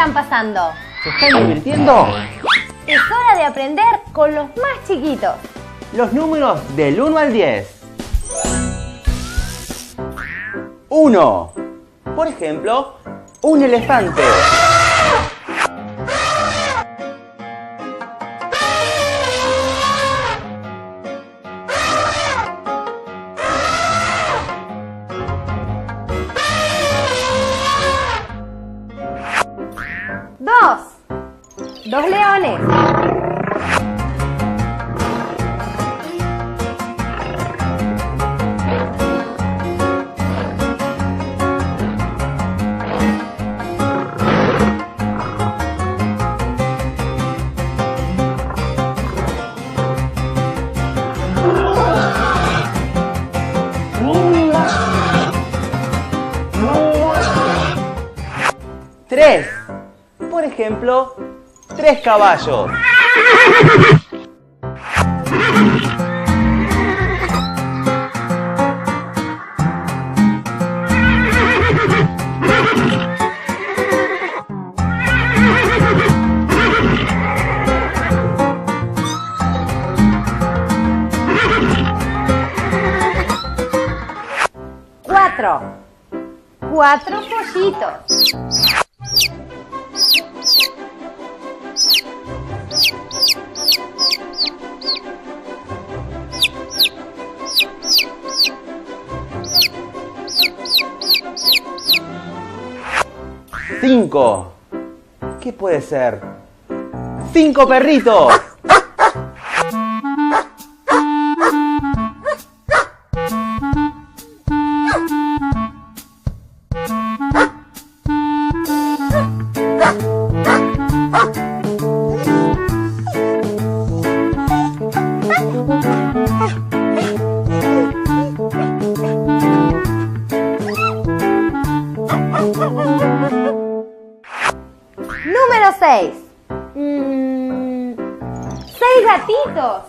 están pasando? ¿Se están divirtiendo? Es hora de aprender con los más chiquitos. Los números del 1 al 10. 1. Por ejemplo, un elefante. 2 leones. 3. Por ejemplo, 3 caballos. 4 pollitos. 5. ¿Qué puede ser? 5 perritos. 6. 6 gatitos.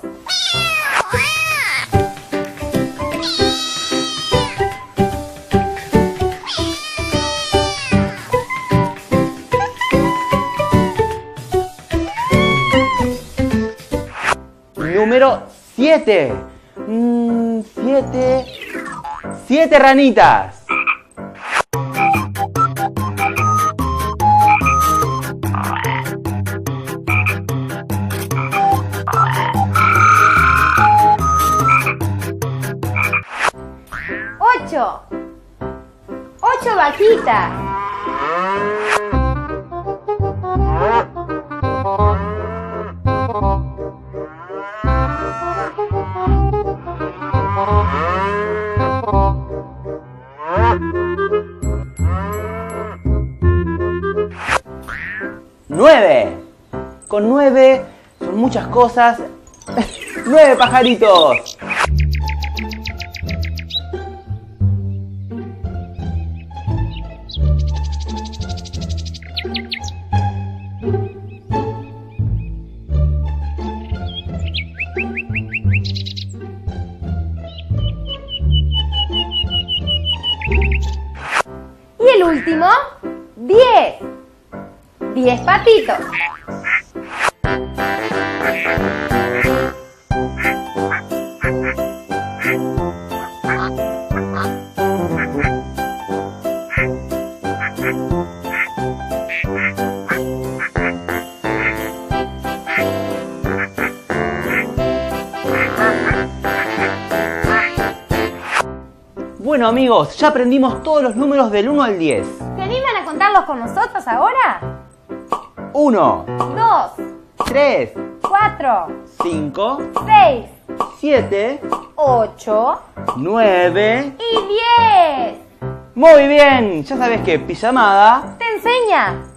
7. 7 ranitas. 8 vaquitas. 9. Con 9 son muchas cosas. 9 pajaritos. 10 patitos. 'Bueno amigos, ya aprendimos todos los números del 1 al 10. ¿Se animan a contarlos con nosotros ahora? 1, 2, 3, 4, 5, 6, 7, 8, 9 y 10. Muy bien, ya sabes que Pijamada te enseña